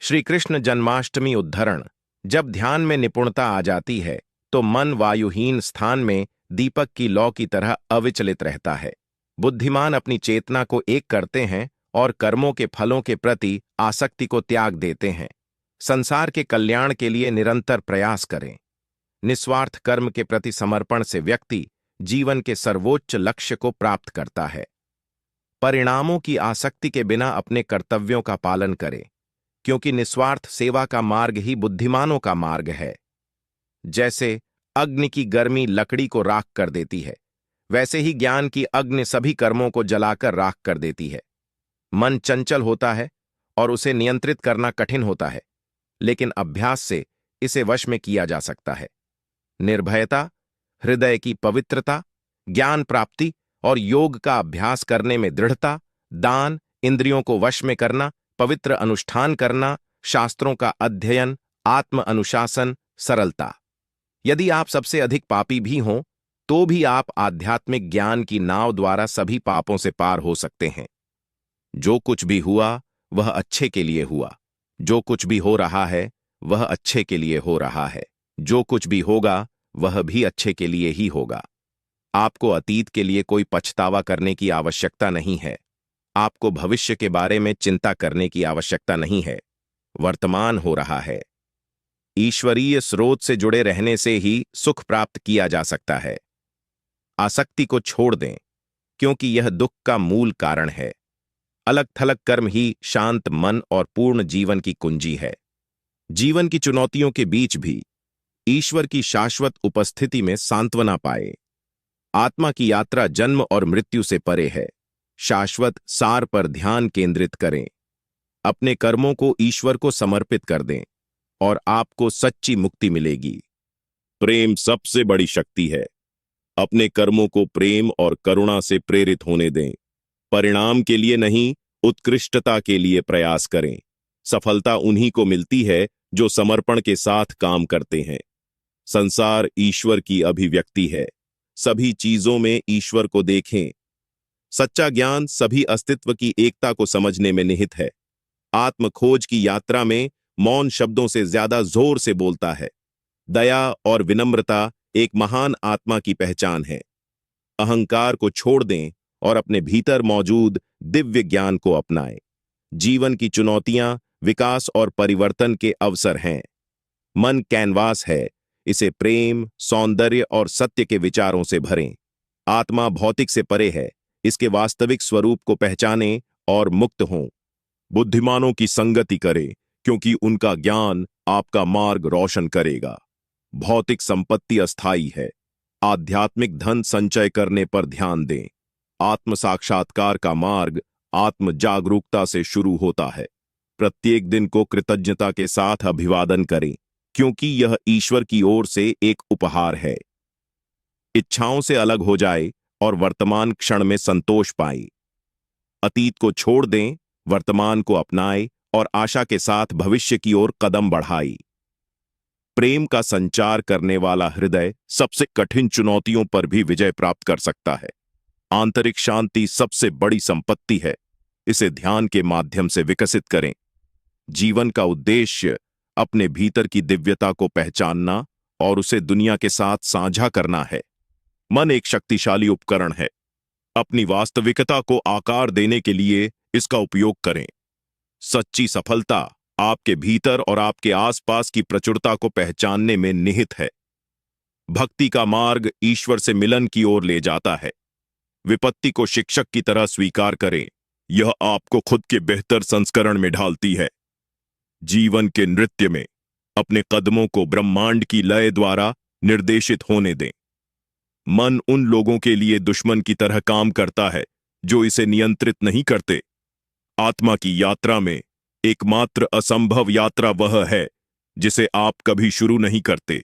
श्री कृष्ण जन्माष्टमी उद्धरण। जब ध्यान में निपुणता आ जाती है तो मन वायुहीन स्थान में दीपक की लौ की तरह अविचलित रहता है। बुद्धिमान अपनी चेतना को एक करते हैं और कर्मों के फलों के प्रति आसक्ति को त्याग देते हैं। संसार के कल्याण के लिए निरंतर प्रयास करें। निस्वार्थ कर्म के प्रति समर्पण से व्यक्ति जीवन के सर्वोच्च लक्ष्य को प्राप्त करता है। परिणामों की आसक्ति के बिना अपने कर्तव्यों का पालन करें, क्योंकि निस्वार्थ सेवा का मार्ग ही बुद्धिमानों का मार्ग है। जैसे अग्नि की गर्मी लकड़ी को राख कर देती है, वैसे ही ज्ञान की अग्नि सभी कर्मों को जलाकर राख कर देती है। मन चंचल होता है और उसे नियंत्रित करना कठिन होता है, लेकिन अभ्यास से इसे वश में किया जा सकता है। निर्भयता, हृदय की पवित्रता, ज्ञान प्राप्ति और योग का अभ्यास करने में दृढ़ता, दान, इंद्रियों को वश में करना, पवित्र अनुष्ठान करना, शास्त्रों का अध्ययन, आत्म अनुशासन, सरलता। यदि आप सबसे अधिक पापी भी हों तो भी आप आध्यात्मिक ज्ञान की नाव द्वारा सभी पापों से पार हो सकते हैं। जो कुछ भी हुआ वह अच्छे के लिए हुआ। जो कुछ भी हो रहा है वह अच्छे के लिए हो रहा है। जो कुछ भी होगा वह भी अच्छे के लिए ही होगा। आपको अतीत के लिए कोई पछतावा करने की आवश्यकता नहीं है। आपको भविष्य के बारे में चिंता करने की आवश्यकता नहीं है। वर्तमान हो रहा है। ईश्वरीय स्रोत से जुड़े रहने से ही सुख प्राप्त किया जा सकता है। आसक्ति को छोड़ दें, क्योंकि यह दुख का मूल कारण है। अलग थलग कर्म ही शांत मन और पूर्ण जीवन की कुंजी है। जीवन की चुनौतियों के बीच भी ईश्वर की शाश्वत उपस्थिति में सांत्वना पाए। आत्मा की यात्रा जन्म और मृत्यु से परे है। शाश्वत सार पर ध्यान केंद्रित करें। अपने कर्मों को ईश्वर को समर्पित कर दें और आपको सच्ची मुक्ति मिलेगी। प्रेम सबसे बड़ी शक्ति है। अपने कर्मों को प्रेम और करुणा से प्रेरित होने दें। परिणाम के लिए नहीं, उत्कृष्टता के लिए प्रयास करें। सफलता उन्हीं को मिलती है जो समर्पण के साथ काम करते हैं। संसार ईश्वर की अभिव्यक्ति है। सभी चीजों में ईश्वर को देखें। सच्चा ज्ञान सभी अस्तित्व की एकता को समझने में निहित है। आत्म खोज की यात्रा में मौन शब्दों से ज्यादा जोर से बोलता है। दया और विनम्रता एक महान आत्मा की पहचान है। अहंकार को छोड़ दें और अपने भीतर मौजूद दिव्य ज्ञान को अपनाएं। जीवन की चुनौतियां विकास और परिवर्तन के अवसर हैं। मन कैनवास है, इसे प्रेम, सौंदर्य और सत्य के विचारों से भरें। आत्मा भौतिक से परे है, इसके वास्तविक स्वरूप को पहचानें और मुक्त हों। बुद्धिमानों की संगति करें, क्योंकि उनका ज्ञान आपका मार्ग रोशन करेगा। भौतिक संपत्ति अस्थायी है। आध्यात्मिक धन संचय करने पर ध्यान दें। आत्म साक्षात्कार का मार्ग आत्म जागरूकता से शुरू होता है। प्रत्येक दिन को कृतज्ञता के साथ अभिवादन करें, क्योंकि यह ईश्वर की ओर से एक उपहार है। इच्छाओं से अलग हो जाए और वर्तमान क्षण में संतोष पाएं। अतीत को छोड़ दें, वर्तमान को अपनाएं और आशा के साथ भविष्य की ओर कदम बढ़ाएं। प्रेम का संचार करने वाला हृदय सबसे कठिन चुनौतियों पर भी विजय प्राप्त कर सकता है। आंतरिक शांति सबसे बड़ी संपत्ति है। इसे ध्यान के माध्यम से विकसित करें। जीवन का उद्देश्य अपने भीतर की दिव्यता को पहचानना और उसे दुनिया के साथ साझा करना है। मन एक शक्तिशाली उपकरण है। अपनी वास्तविकता को आकार देने के लिए इसका उपयोग करें। सच्ची सफलता आपके भीतर और आपके आसपास की प्रचुरता को पहचानने में निहित है। भक्ति का मार्ग ईश्वर से मिलन की ओर ले जाता है। विपत्ति को शिक्षक की तरह स्वीकार करें। यह आपको खुद के बेहतर संस्करण में ढालती है। जीवन के नृत्य में अपने कदमों को ब्रह्मांड की लय द्वारा निर्देशित होने दें। मन उन लोगों के लिए दुश्मन की तरह काम करता है जो इसे नियंत्रित नहीं करते। आत्मा की यात्रा में एकमात्र असंभव यात्रा वह है जिसे आप कभी शुरू नहीं करते।